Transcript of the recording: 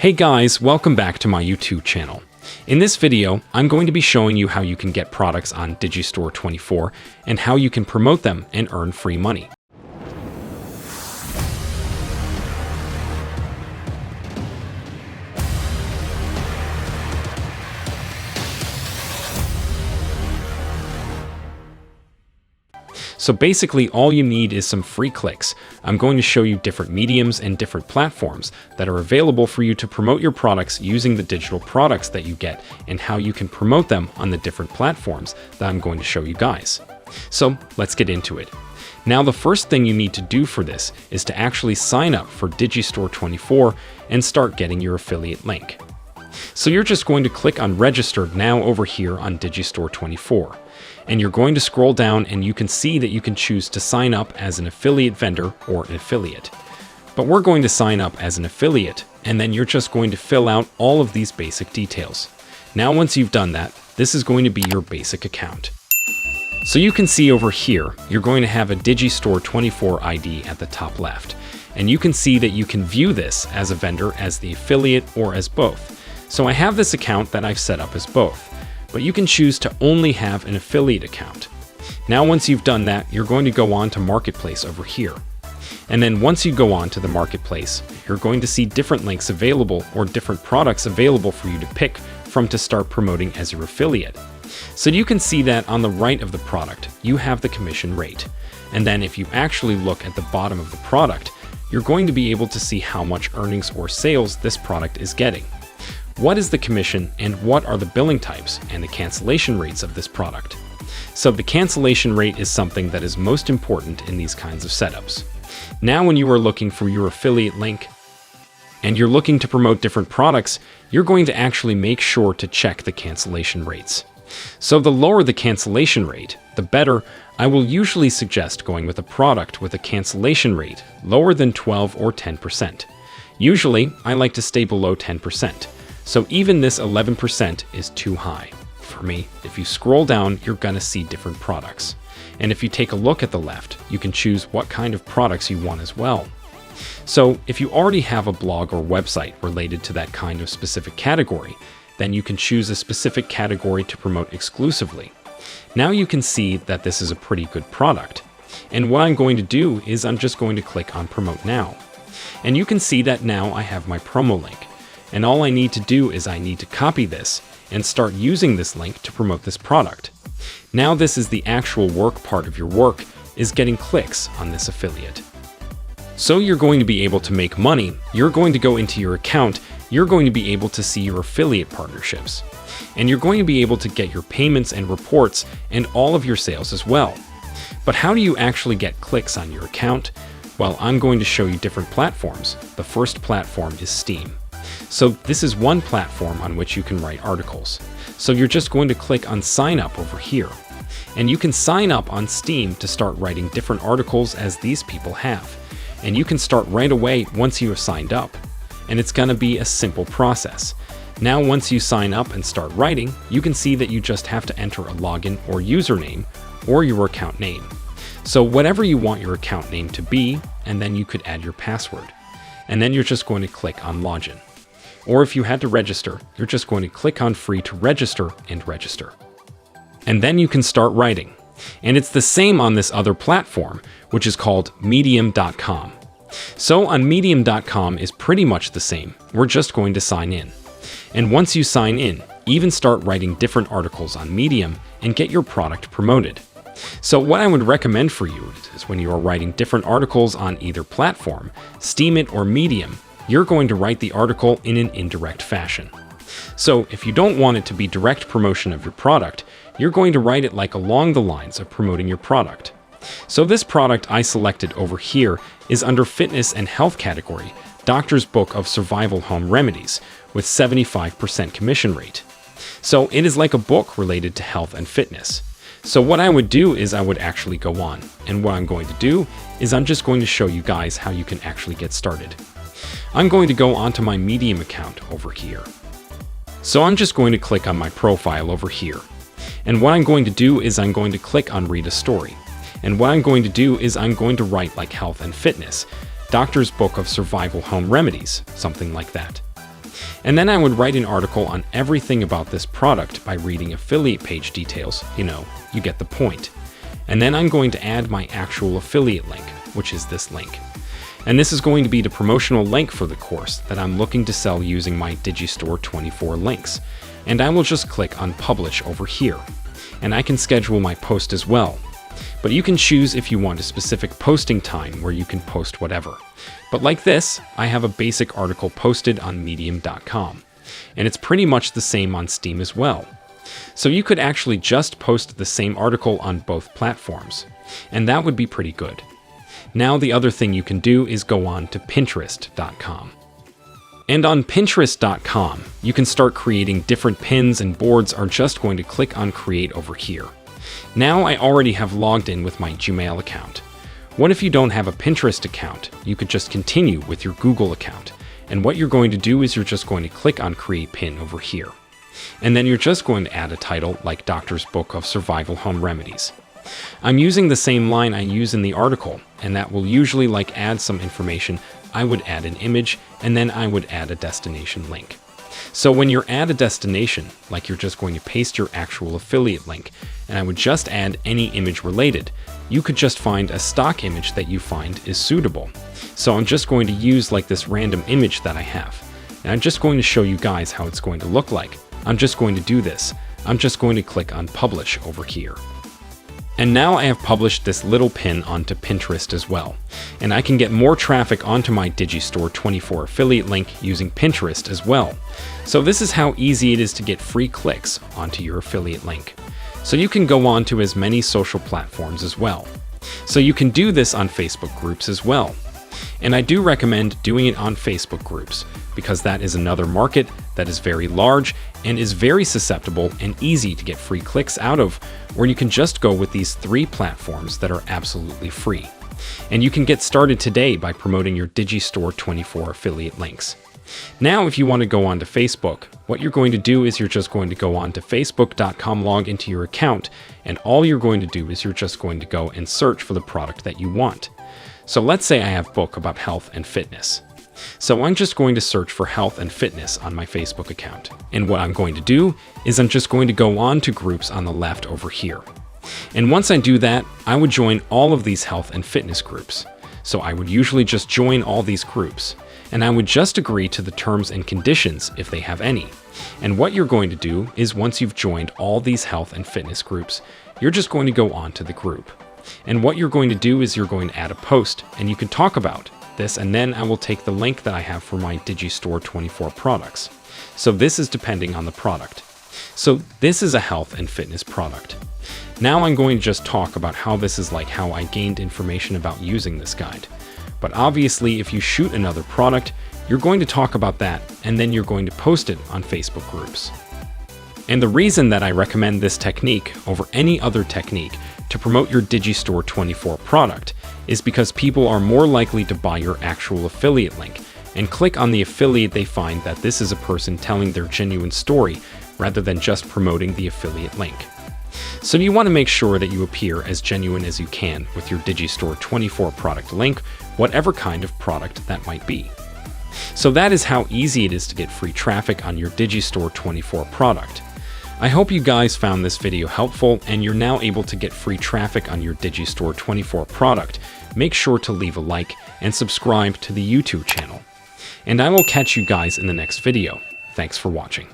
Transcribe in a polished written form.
Hey guys, welcome back to my YouTube channel. In this video, I'm going to be showing you how you can get products on Digistore 24 and how you can promote them and earn free money. So basically, all you need is some free clicks. I'm going to show you different mediums and different platforms that are available for you to promote your products using the digital products that you get and how you can promote them on the different platforms that I'm going to show you guys. So let's get into it. Now, the first thing you need to do for this is to actually sign up for Digistore 24 and start getting your affiliate link. So you're just going to click on register now over here on Digistore 24. And you're going to scroll down and you can see that you can choose to sign up as an affiliate vendor or an affiliate. But we're going to sign up as an affiliate, and then you're just going to fill out all of these basic details. Now, once you've done that, this is going to be your basic account. So you can see over here, you're going to have a Digistore 24 ID at the top left. And you can see that you can view this as a vendor, as the affiliate, or as both. So I have this account that I've set up as both. But you can choose to only have an affiliate account. Now, once you've done that, you're going to go on to Marketplace over here. And then once you go on to the Marketplace, you're going to see different links available or different products available for you to pick from to start promoting as your affiliate. So you can see that on the right of the product, you have the commission rate. And then if you actually look at the bottom of the product, you're going to be able to see how much earnings or sales this product is getting. What is the commission and what are the billing types and the cancellation rates of this product? So the cancellation rate is something that is most important in these kinds of setups. Now, when you are looking for your affiliate link and you're looking to promote different products, you're going to actually make sure to check the cancellation rates. So the lower the cancellation rate, the better. I will usually suggest going with a product with a cancellation rate lower than 12 or 10%. Usually, I like to stay below 10%. So even this 11% is too high. For me, if you scroll down, you're going to see different products. And if you take a look at the left, you can choose what kind of products you want as well. So if you already have a blog or website related to that kind of specific category, then you can choose a specific category to promote exclusively. Now you can see that this is a pretty good product. And what I'm going to do is I'm just going to click on Promote Now. And you can see that now I have my promo link. And all I need to do is I need to copy this and start using this link to promote this product. Now this is the actual work part of your work, is getting clicks on this affiliate. So you're going to be able to make money, you're going to go into your account, you're going to be able to see your affiliate partnerships. And you're going to be able to get your payments and reports and all of your sales as well. But how do you actually get clicks on your account? Well, I'm going to show you different platforms. The first platform is Steem. So this is one platform on which you can write articles. So you're just going to click on sign up over here. And you can sign up on Steem to start writing different articles as these people have. And you can start right away once you have signed up. And it's going to be a simple process. Now, once you sign up and start writing, you can see that you just have to enter a login or username or your account name. So whatever you want your account name to be, and then you could add your password. And then you're just going to click on login. Or if you had to register, you're just going to click on free to register and register. And then you can start writing. And it's the same on this other platform, which is called medium.com. So on medium.com is pretty much the same. We're just going to sign in. And once you sign in, even start writing different articles on Medium and get your product promoted. So what I would recommend for you is when you are writing different articles on either platform, Steem it or Medium, you're going to write the article in an indirect fashion. So if you don't want it to be direct promotion of your product, you're going to write it like along the lines of promoting your product. So this product I selected over here is under fitness and health category, Doctor's Book of Survival Home Remedies, with 75% commission rate. So it is like a book related to health and fitness. So what I would do is I would actually go on. And what I'm going to do is I'm just going to show you guys how you can actually get started. I'm going to go onto my Medium account over here. So I'm just going to click on my profile over here. And what I'm going to do is I'm going to click on Read a Story. And what I'm going to do is I'm going to write like health and fitness, Doctor's Book of Survival Home Remedies, something like that. And then I would write an article on everything about this product by reading affiliate page details. You get the point. And then I'm going to add my actual affiliate link, which is this link. And this is going to be the promotional link for the course that I'm looking to sell using my Digistore 24 links. And I will just click on Publish over here. And I can schedule my post as well. But you can choose if you want a specific posting time where you can post whatever. But like this, I have a basic article posted on medium.com. And it's pretty much the same on Steem as well. So you could actually just post the same article on both platforms. And that would be pretty good. Now the other thing you can do is go on to Pinterest.com. And on Pinterest.com, you can start creating different pins and boards are just going to click on Create over here. Now I already have logged in with my Gmail account. What if you don't have a Pinterest account? You could just continue with your Google account. And what you're going to do is you're just going to click on Create Pin over here. And then you're just going to add a title like Doctor's Book of Survival Home Remedies. I'm using the same line I use in the article, and that will usually add some information. I would add an image, and then I would add a destination link. So when you add a destination, you're just going to paste your actual affiliate link, and I would just add any image related. You could just find a stock image that you find is suitable. So I'm just going to use this random image that I have. And I'm just going to show you guys how it's going to look like. I'm just going to do this. I'm just going to click on Publish over here. And now I have published this little pin onto Pinterest as well. And I can get more traffic onto my Digistore 24 affiliate link using Pinterest as well. So this is how easy it is to get free clicks onto your affiliate link. So you can go on to as many social platforms as well. So you can do this on Facebook groups as well. And I do recommend doing it on Facebook groups because that is another market that is very large and is very susceptible and easy to get free clicks out of, where you can just go with these 3 platforms that are absolutely free. And you can get started today by promoting your Digistore 24 affiliate links. Now, if you want to go on to Facebook, what you're going to do is you're just going to go on to facebook.com, log into your account, and all you're going to do is you're just going to go and search for the product that you want. So let's say I have a book about health and fitness. So I'm just going to search for health and fitness on my Facebook account. And what I'm going to do is I'm just going to go on to groups on the left over here. And once I do that, I would join all of these health and fitness groups. So I would usually just join all these groups. And I would just agree to the terms and conditions if they have any. And what you're going to do is once you've joined all these health and fitness groups, you're just going to go on to the group. And what you're going to do is you're going to add a post, and you can talk about this, and then I will take the link that I have for my Digistore 24 products. So this is depending on the product. So this is a health and fitness product. Now I'm going to just talk about how this is how I gained information about using this guide. But obviously, if you shoot another product, you're going to talk about that, and then you're going to post it on Facebook groups. And the reason that I recommend this technique over any other technique to promote your Digistore 24 product is because people are more likely to buy your actual affiliate link and click on the affiliate they find that this is a person telling their genuine story rather than just promoting the affiliate link. So you want to make sure that you appear as genuine as you can with your Digistore 24 product link, whatever kind of product that might be. So that is how easy it is to get free traffic on your Digistore 24 product. I hope you guys found this video helpful and you're now able to get free traffic on your Digistore 24 product. Make sure to leave a like and subscribe to the YouTube channel. And I will catch you guys in the next video. Thanks for watching.